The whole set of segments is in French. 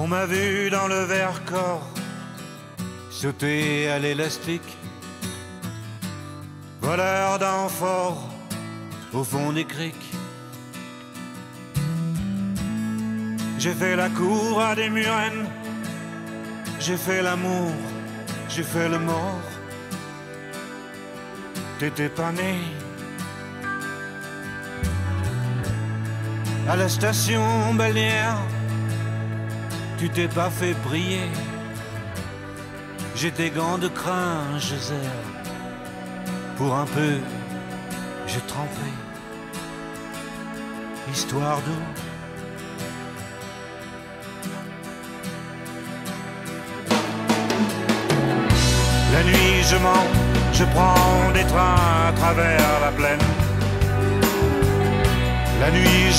On m'a vu dans le Vercors sauter à l'élastique, voleur d'amphores au fond des criques. J'ai fait la cour à des murennes, j'ai fait l'amour, j'ai fait le mort. T'étais pas né. À la station balnéaire, tu t'es pas fait briller. J'ai tes gants de crin, Geyser. Pour un peu, j'ai trempé. Histoire d'eau. La nuit je mens, je prends des trains à travers la plaine. La nuit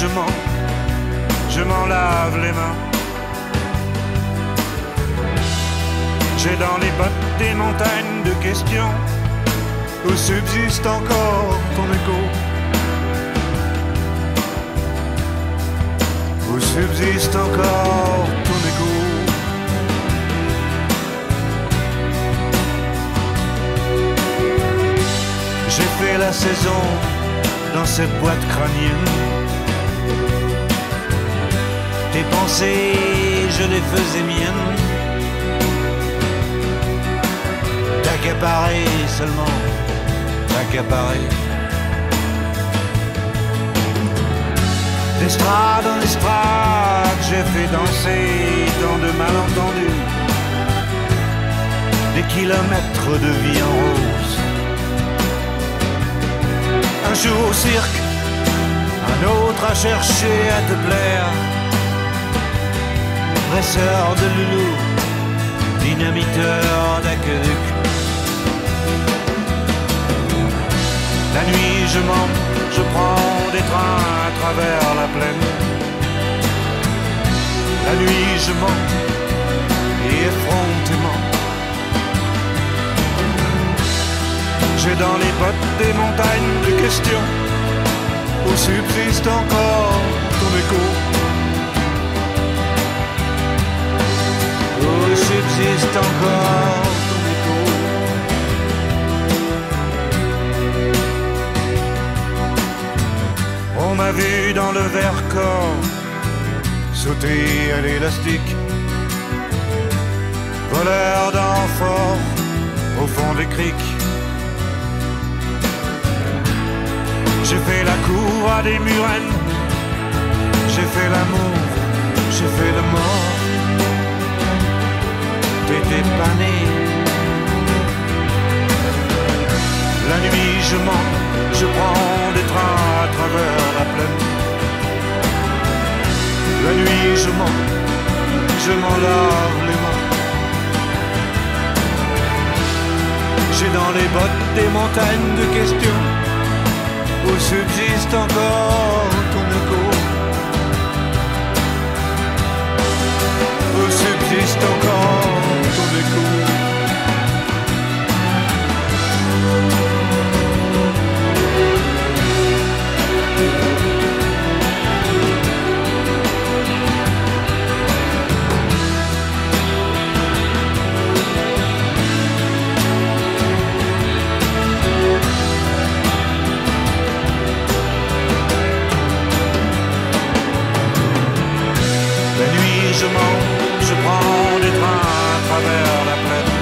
je m'en lave les mains. J'ai dans les bottes des montagnes de questions où subsiste encore ton écho. Où subsiste encore ton écho. J'ai fait la saison dans cette boîte crânienne. Tes pensées, je les faisais miennes. T'accaparer seulement, t'accaparer. D'estrade en estrade, j'ai fait danser tant de malentendus. Des kilomètres de vie en rose. Un jour au cirque, un autre à chercher à te plaire. Presseur de loulou, dynamiteur d'aqueduc. La nuit je mens, je prends des trains à travers la plaine. La nuit je mens, et effrontément. J'ai dans les bottes des montagnes de questions où subsiste encore ton écho. Où subsiste encore ton écho. On m'a vu dans le Vercors sauter à l'élastique, voleur d'amphores au fond des criques. J'ai fait la cour à des murennes, j'ai fait l'amour, j'ai fait le mort. T'étais pas né. La nuit je mens, je prends des trains à travers la plaine. La nuit je mens, je m'en lave les mains. J'ai dans les bottes des montagnes de questions où subsiste encore ton écho. Où subsiste encore ton écho. Je mens, je prends des trains à travers la plaine.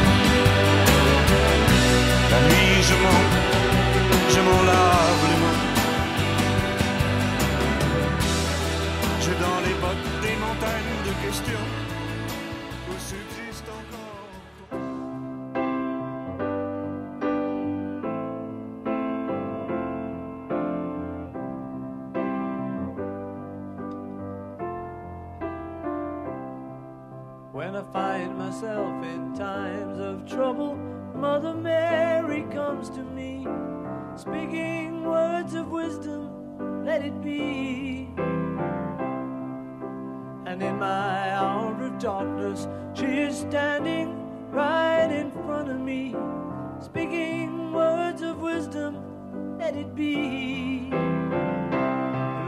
La nuit je mens, je m'en lave les mains. J'ai dans les bottes des montagnes de questions où subsiste encore. When I find myself in times of trouble, Mother Mary comes to me, speaking words of wisdom, let it be. And in my hour of darkness, she is standing right in front of me, speaking words of wisdom, let it be.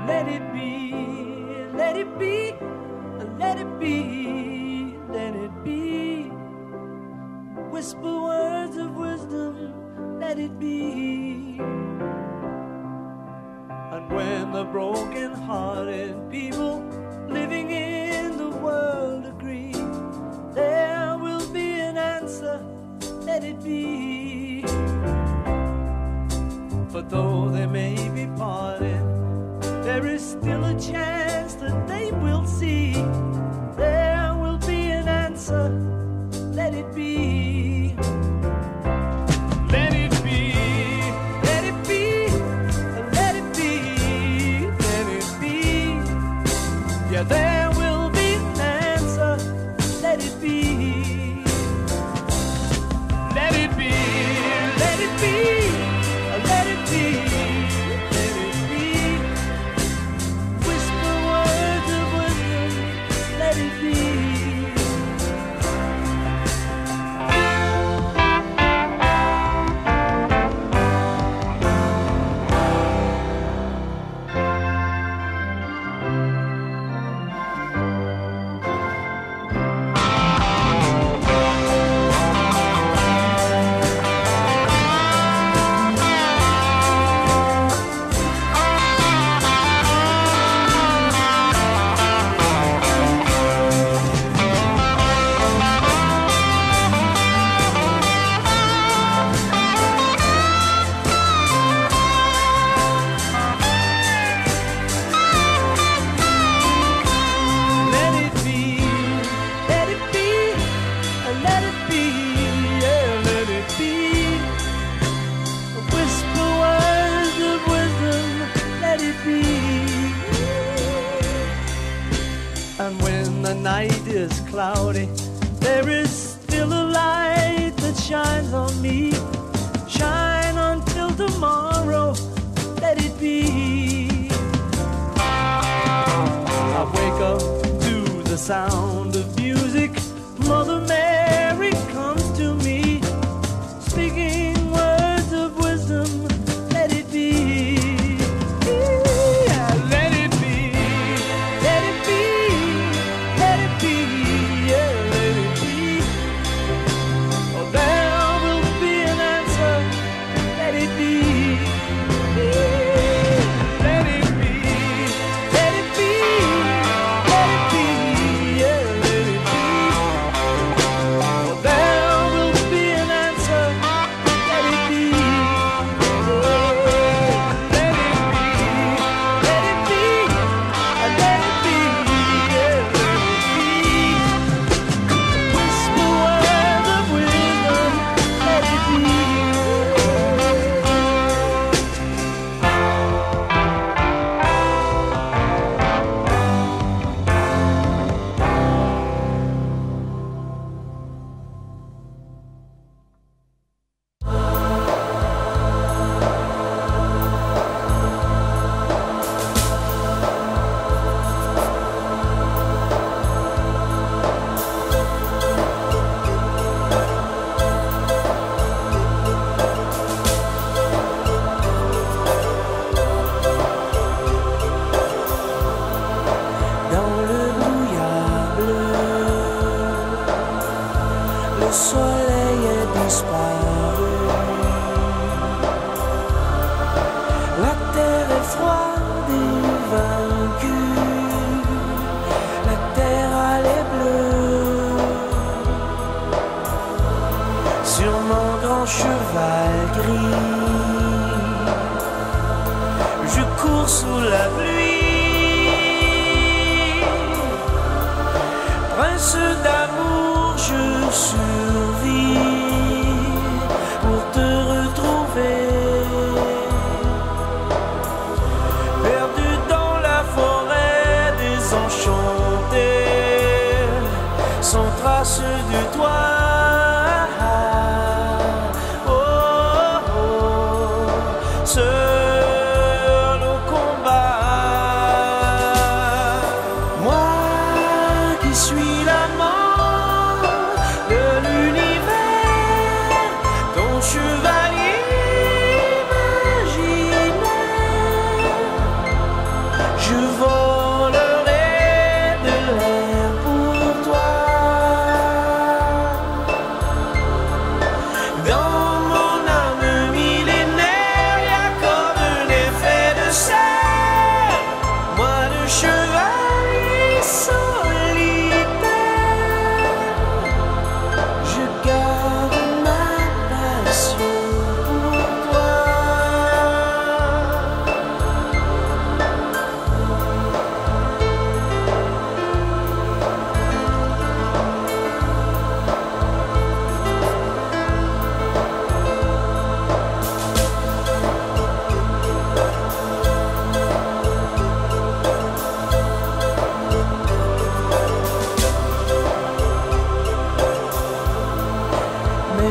Let it be, let it be, let it be. let it be. Whisper words of wisdom, let it be. And when the broken-hearted people living in the world agree, there will be an answer, let it be. But though they may be parted, there is still a chance that they will see. There will be an answer, let it be. Let it be, let it be, let it be, let it be. Yeah, there will be an answer, let it be. Let it be, let it be, let it be, let it be. Whisper words of wisdom, let it be. And when the night is cloudy, there is still a light that shines on me. Shine until tomorrow, let it be. I wake up to the sound of music. Mother Mary comes to me, speaking words of wisdom, let it be. Le soleil est disparu, la terre est froide et vaincue, la terre elle est bleue. Sur mon grand cheval gris, je cours sous la pluie, prince d'amour, je survis pour te retrouver, perdu dans la forêt désenchantée, sans trace de toi. Oh, oh, oh, seul au combat, moi qui suis l'amant de l'univers, ton chevalier imaginaire, je volerai de l'air pour toi.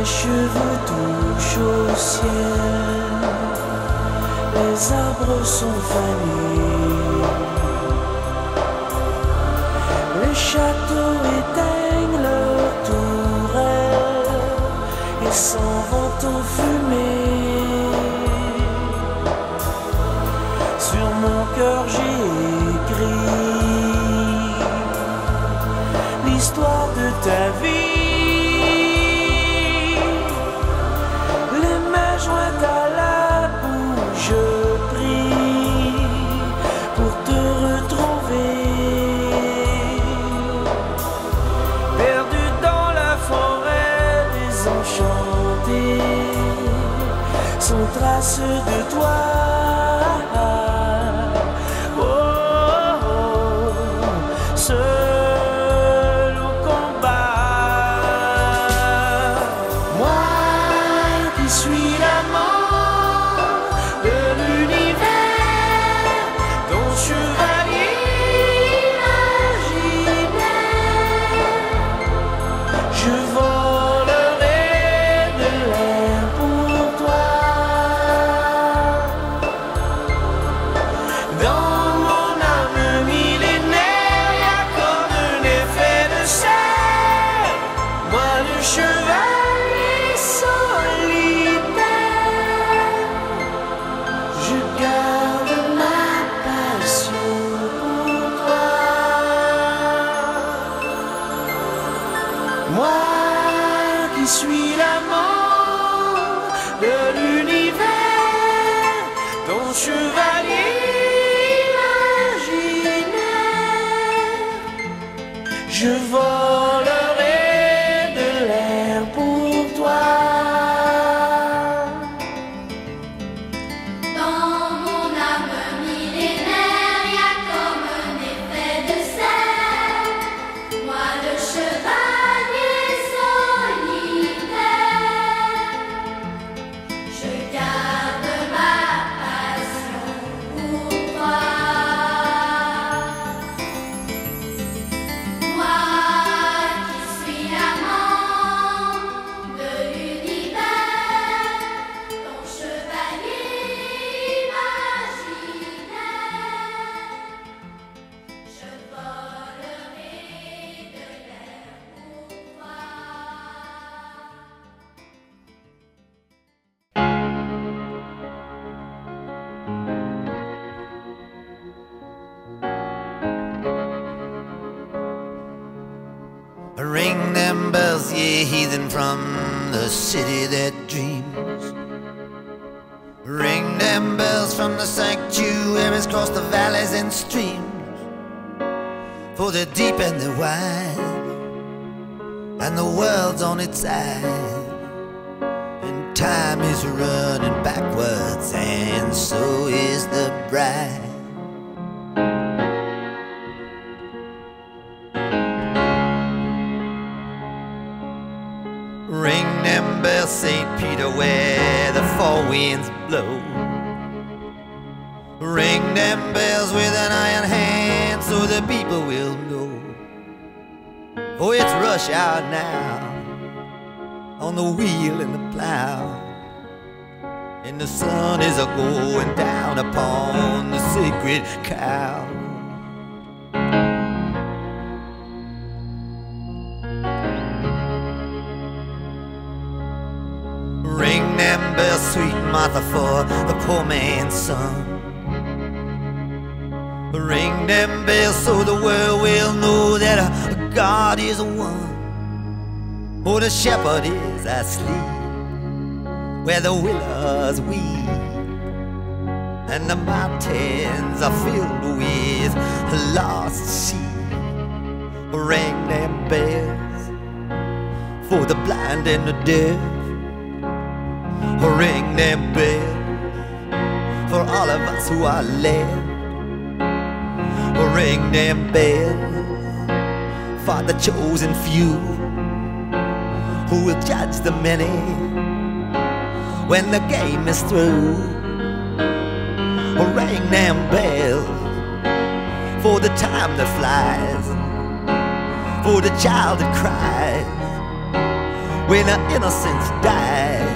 Les cheveux touchent au ciel, les arbres sont fanés, les châteaux éteignent leurs tourelles et s'en vont en fumée. Sur mon cœur j'ai écrit l'histoire de ta vie. Jointe à la bouche, je prie pour te retrouver. Perdu dans la forêt désenchantée, sans trace de toi. Oh, oh, oh, seul au combat. Moi qui suis suis l'amant de l'univers, ton chevalier imaginaire. Je volerai de l'air pour toi. Dans mon âme millénaire, y a comme un effet de serre. Moi le chevalier Ring them bells, ye heathen, from the city that dreams. Ring them bells from the sanctuaries across the valleys and streams. For the deep and the wide, and the world's on its side, and time is running backwards, and so is the bride. Ring them bells, St. Peter, where the four winds blow. Ring them bells with an iron hand, so the people will know. Oh, it's rush hour now, on the wheel and the plow, and the sun is a-going down upon the sacred cow. Ring them bells, sweet Martha, for the poor man's son. Ring them bells so the world will know that God is one. Oh, the shepherd is asleep where the willows weep, and the mountains are filled with lost sheep. Ring them bells for the blind and the deaf. Ring them bells for all of us who are left. Ring them bells for the chosen few who will judge the many when the game is through. Ring them bells for the time that flies, for the child that cries when our innocence dies.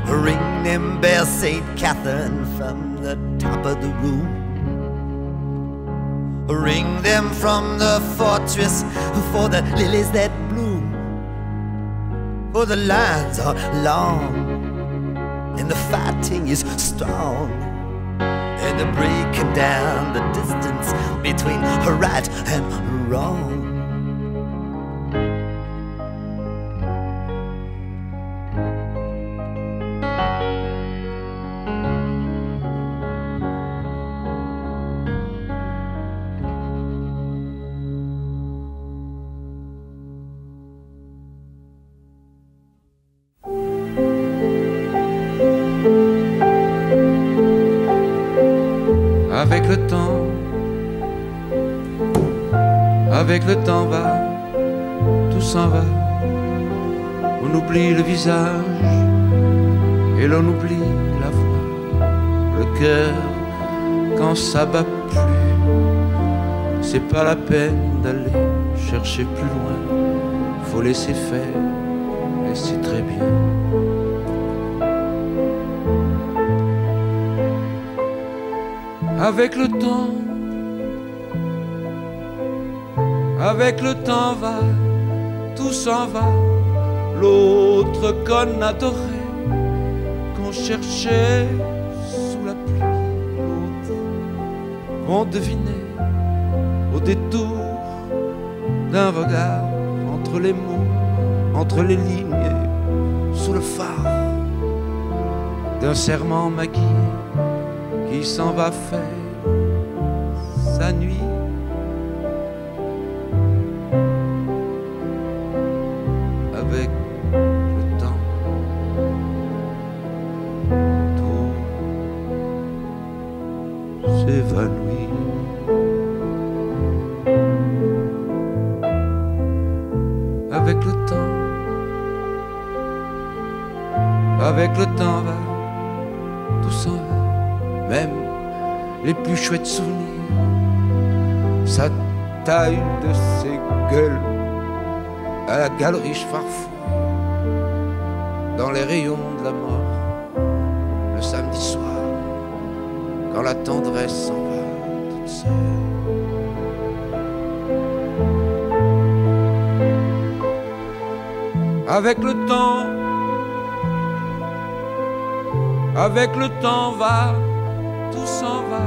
Ring them bells, St. Catherine, from the top of the room. Ring them from the fortress for the lilies that bloom. For the lines are long and the fighting is strong, and they're breaking down the distance between right and wrong. Avec le temps va, tout s'en va. On oublie le visage et l'on oublie la voix. Le cœur, quand ça bat plus, c'est pas la peine d'aller chercher plus loin. Faut laisser faire et c'est très bien. Avec le temps va, tout s'en va. L'autre qu'on adorait, qu'on cherchait sous la pluie, l'autre qu'on devinait au détour d'un regard, entre les mots, entre les lignes, sous le phare d'un serment maquillé qui s'en va faire sa nuit. Avec le temps, tout s'évanouit. Avec le temps va, tout s'en va, même les plus chouettes souvenirs, sa taille de ses gueules à la galerie Farfou, dans les rayons de la mort, le samedi soir, quand la tendresse s'en va toute seule. Avec le temps va, tout s'en va.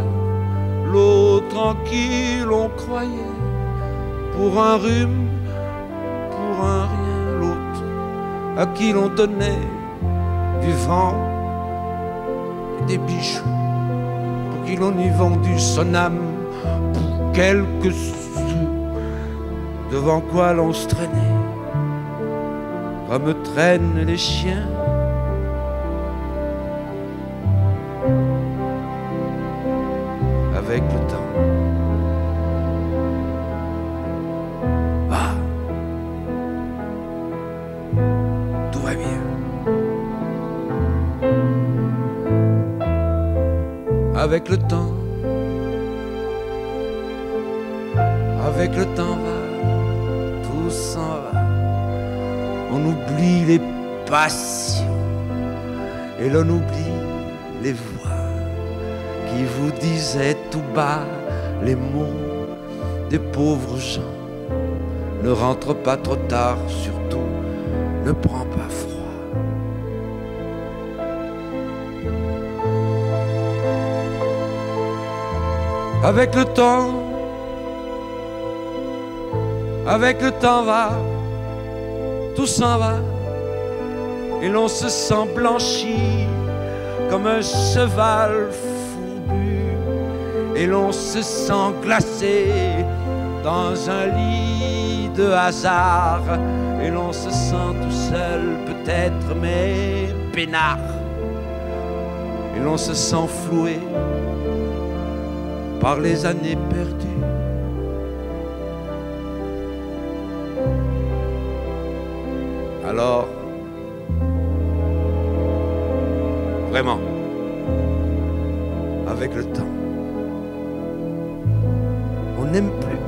L'autre en qui l'on croyait pour un rhume, pour un rien, l'autre à qui l'on donnait du vent et des bijoux, pour qui l'on eût vendu son âme pour quelques sous, devant quoi l'on se traînait comme traînent les chiens. Avec le temps va, tout va bien. Avec le temps va, tout s'en va. On oublie les passions et l'on oublie les voix qui vous disaient tout bas les mots des pauvres gens. Ne rentre pas trop tard, surtout ne prends pas froid. Avec le temps va, tout s'en va, et l'on se sent blanchi comme un cheval fourbu, et l'on se sent glacé dans un lit de hasard, et l'on se sent tout seul peut-être, mais peinard, et l'on se sent floué par les années perdues. Alors, vraiment, avec le temps, on n'aime plus.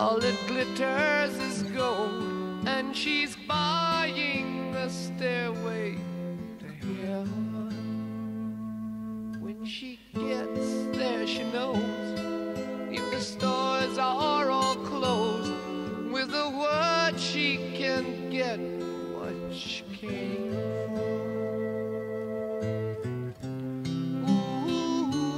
All that glitters is gold, and she's buying a stairway to heaven. When she gets there, she knows if the stores are all closed, with a word she can get what she came for. Ooh,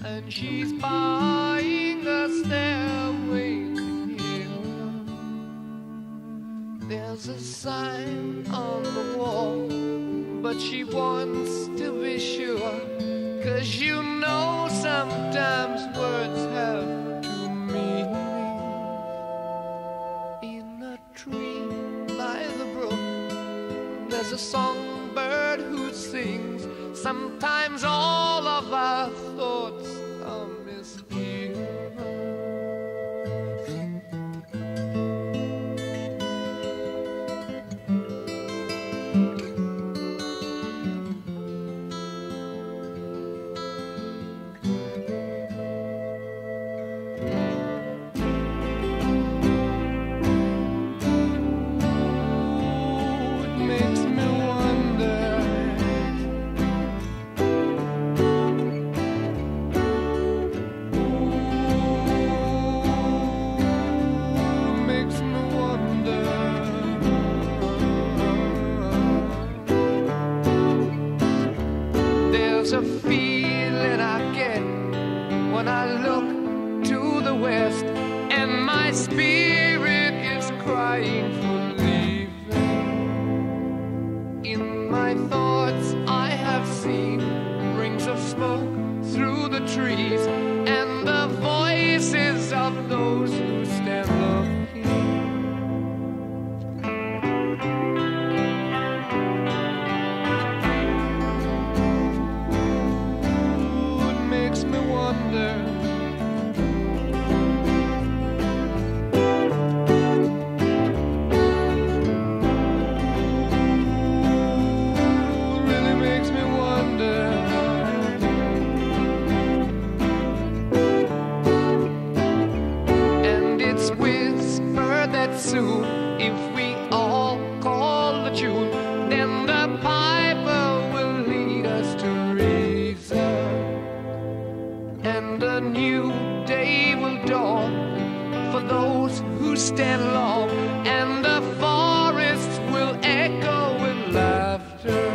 and she's buying a stairway to heaven. There's a sign on the wall, but she wants to be sure, 'cause you know sometimes words have two meanings. In a tree by the brook, there's a songbird who sings. Sometimes all of our thoughts are misgiven. There's a feeling I get when I look to the west, and my spirit is crying for leaving. In my thoughts I have seen rings of smoke through the trees, and the voices of those who stand looking. Soon, if we all call the tune, then the piper will lead us to reason, and a new day will dawn for those who stand long, and the forests will echo with laughter.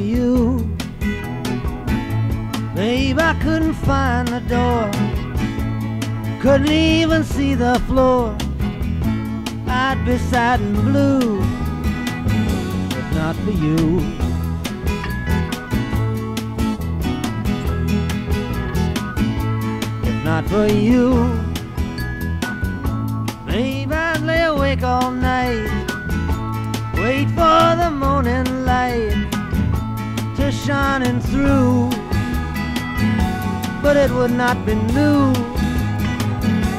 you. Babe, I couldn't find the door, couldn't even see the floor. I'd be sad and blue if not for you. If not for you, babe, I'd lay awake all night, wait for the morning light to shining through. But it would not be new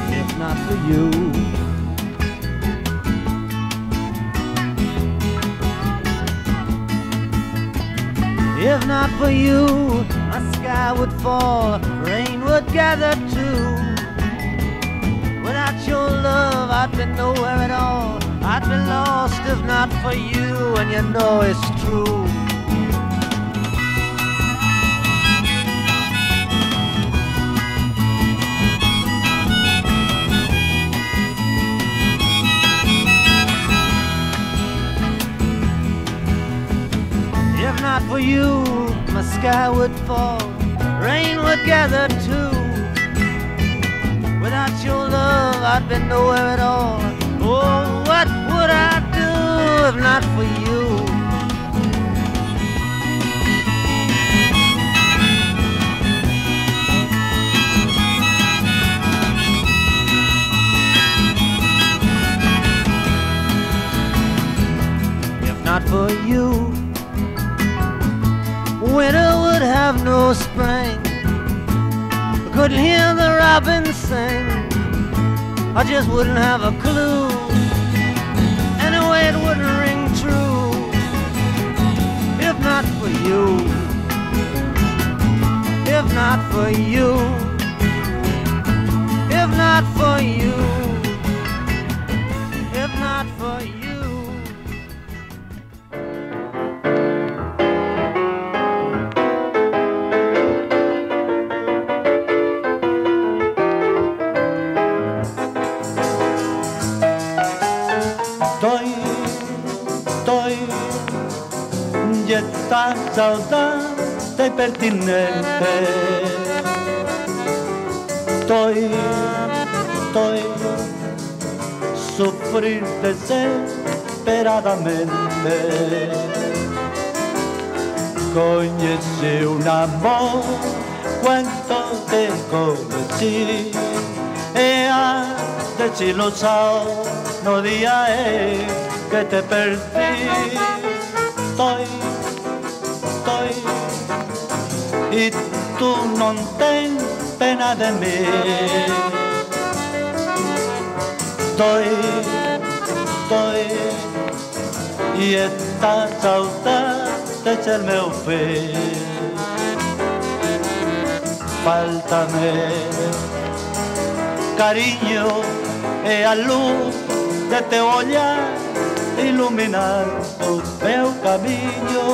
if not for you. If not for you, my sky would fall, rain would gather too. Without your love, I'd be nowhere at all. I'd be lost if not for you, and you know it's true. If not for you, my sky would fall, rain would gather too. Without your love, I'd be nowhere at all. Oh, what would I do if not for you? If not for you, winter would have no spring. I couldn't hear the robins sing, I just wouldn't have a clue. Anyway, it wouldn't ring true if not for you. If not for you. If not for you. If not for you. Esta saudade pertinente. Estoy sufrir desesperadamente. Conocí un amor cuando te conocí, e a decirlo no día que te perdí. Y tú non ten pena de mí. Y esta saudade es el meu fin. Fáltame cariño e a luz de teu olhar iluminar o meu caminho.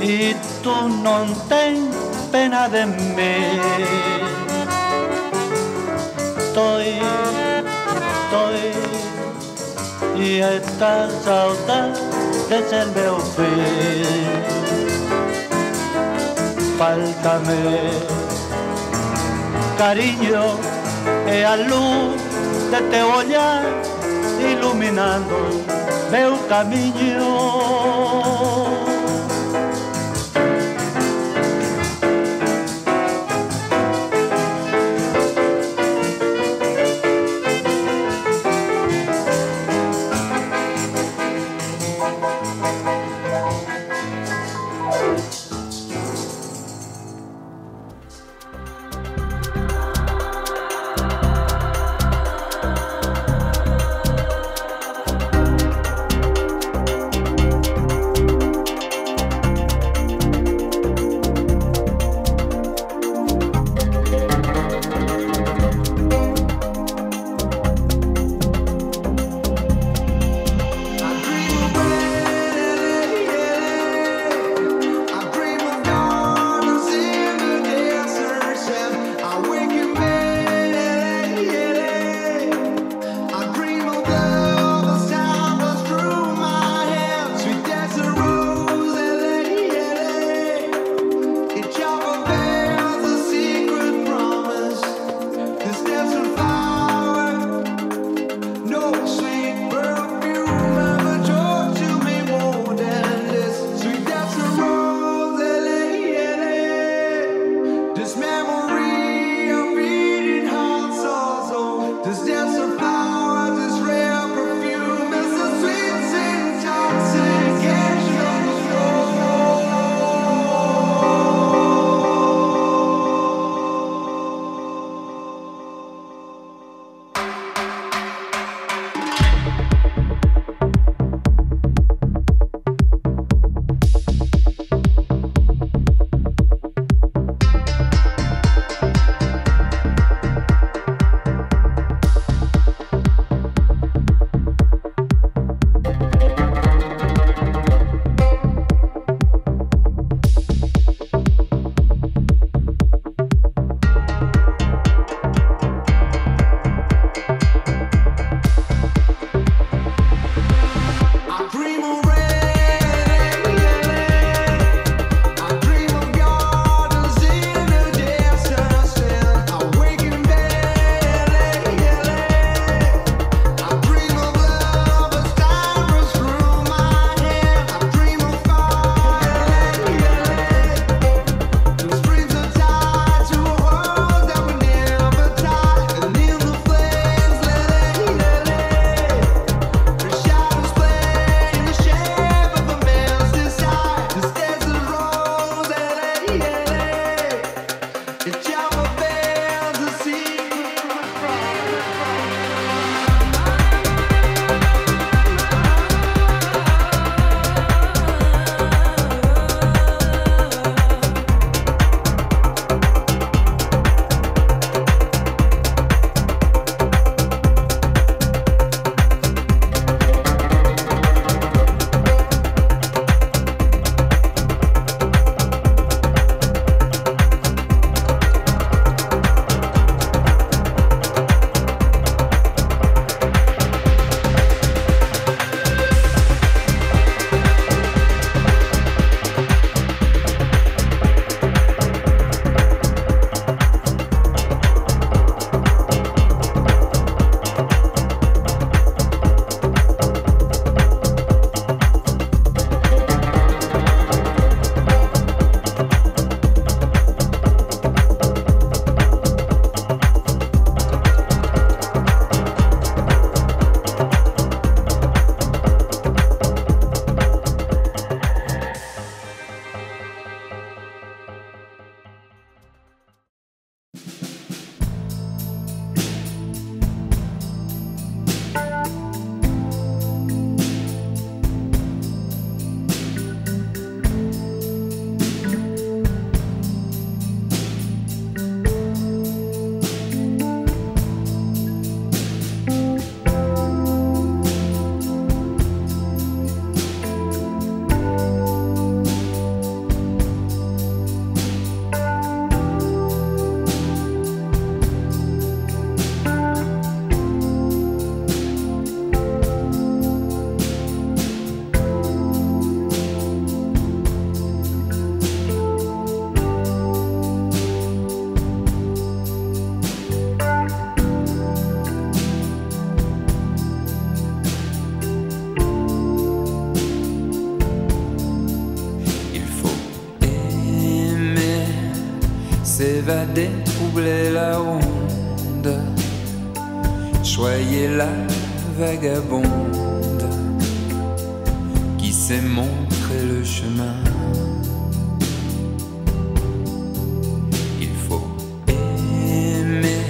Y tú non ten pena de mí. Y esta saudade es el meu fin. falta a me. Cariño, é a luz de teu olhar iluminando meu caminho. va détroubler la ronde, choyer la vagabonde qui sait montrer le chemin. Il faut aimer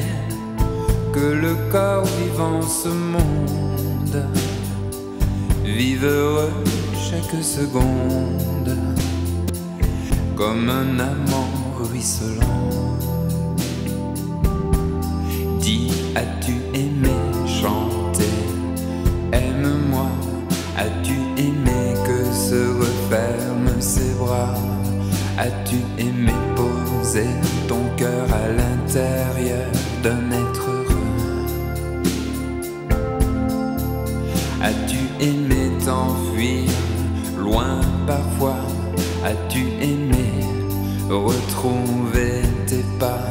que le corps vivant ce monde vive heureux chaque seconde, comme un amant ruisselant. Dis, as-tu aimé chanter? Aime-moi. As-tu aimé que se referment ses bras? As-tu aimé poser ton cœur à l'intérieur d'un être heureux? As-tu aimé t'enfuir loin parfois? As-tu aimé retrouver tes pas?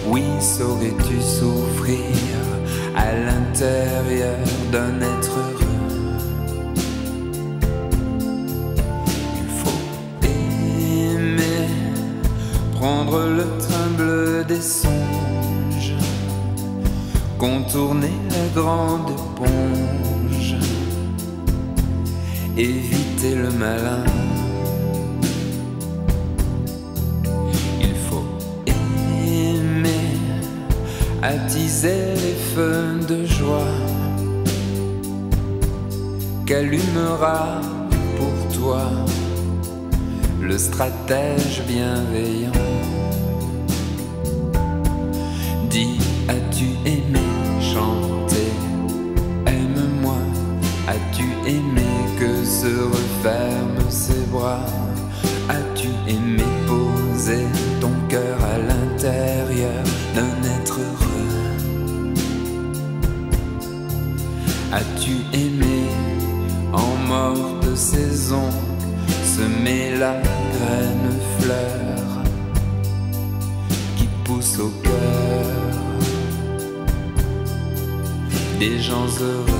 Oui, saurais-tu souffrir à l'intérieur d'un être heureux? Il faut aimer, prendre le train bleu des songes, contourner la grande éponge, éviter le malin. Attiser les feux de joie qu'allumera pour toi le stratège bienveillant. Dis, as-tu aimé chanter? Aime-moi. As-tu aimé que se referment ses bras? As-tu aimé poser ton cœur à l'intérieur d'un être heureux? As-tu aimé, en morte saison, semer la graine fleur qui pousse au cœur des gens heureux?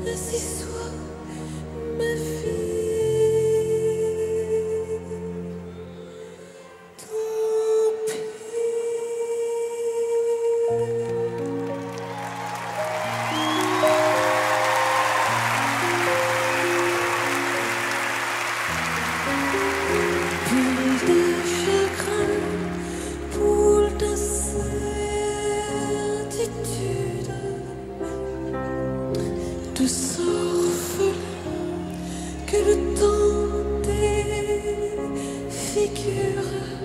Ainsi soit ma vie. murs.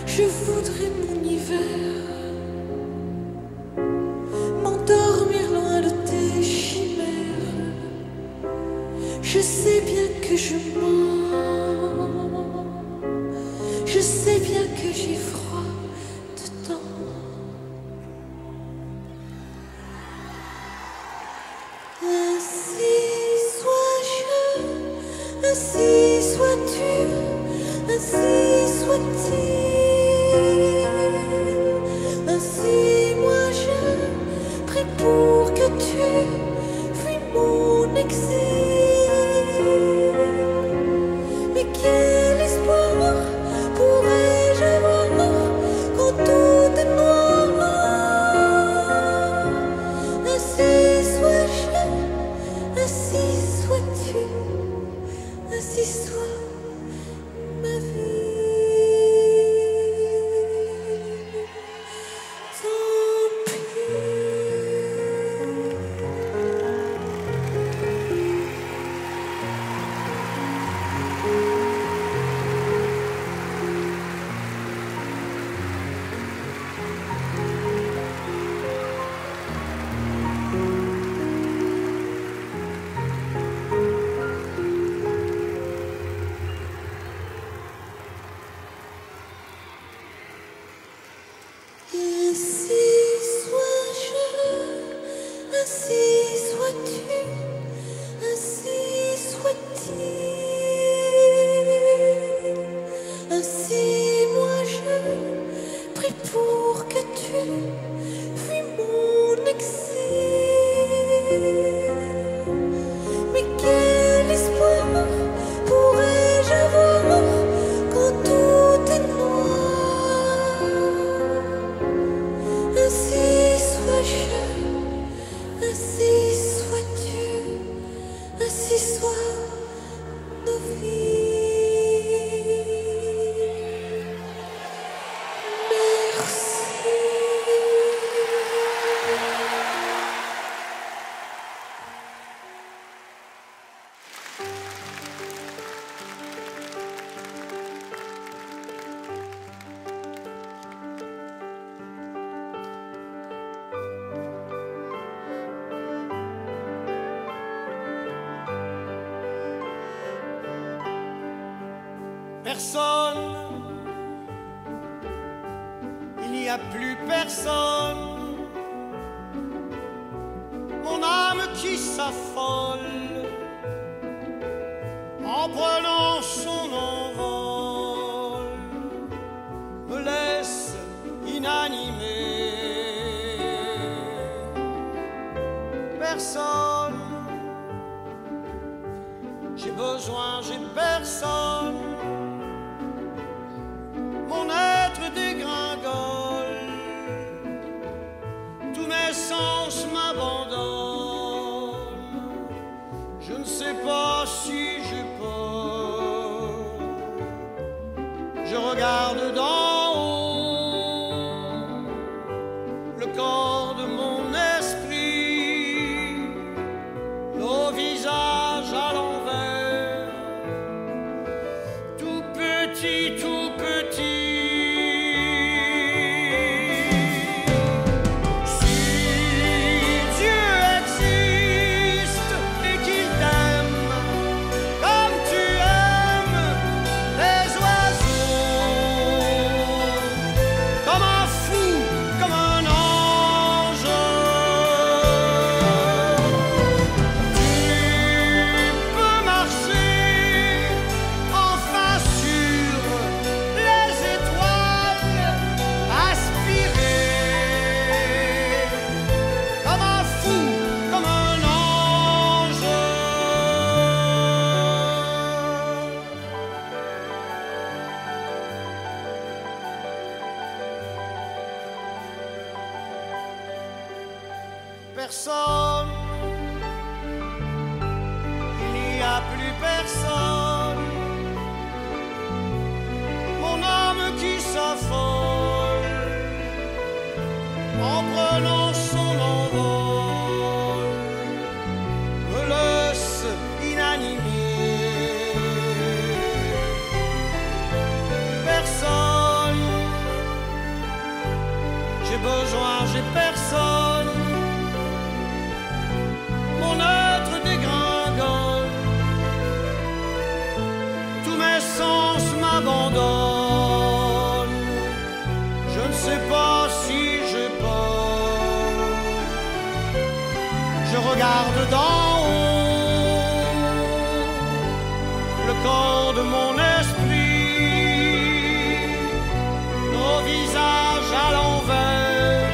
Je voudrais mon hiver, m'endormir loin de tes chimères. Je sais bien que je mens, je sais bien que j'ai froid dedans. Ainsi sois-je, ainsi sois-tu, ainsi soit-il. Ainsi moi je prie pour que tu fuis mon exil. Mais quel espoir pourrais-je avoir quand tout est noir? Ainsi sois-je, ainsi sois-tu, ainsi soit ma vie. Tant pis. Ainsi sois-je, ainsi sois-tu, ainsi soit-il. Ainsi moi je prie pour que tu fuis mon exil. Mais quel espoir pourrais-je avoir quand tout est noir? Ainsi sois-je, ainsi sois-tu, ainsi soit nos vies. Merci. Personne, il n'y a plus personne. Mon âme qui s'affole en prenant son envol me laisse inanimé. Personne, j'ai besoin, j'ai personne. Mon être dégringole, tous mes sens m'abandonnent. Je ne sais pas si j'ai peur. Je regarde d'en haut le corps de mon esprit, nos visages à l'envers, tout petit, tout petit. Personne, il n'y a plus personne. Mon âme qui s'affole en prenant son envol me laisse inanimé. besoin, j'ai personne. Mon être dégringole, tous mes sens m'abandonnent. Je ne sais pas si j'ai peur. Je regarde d'en haut le corps de mon esprit, nos visages à l'envers,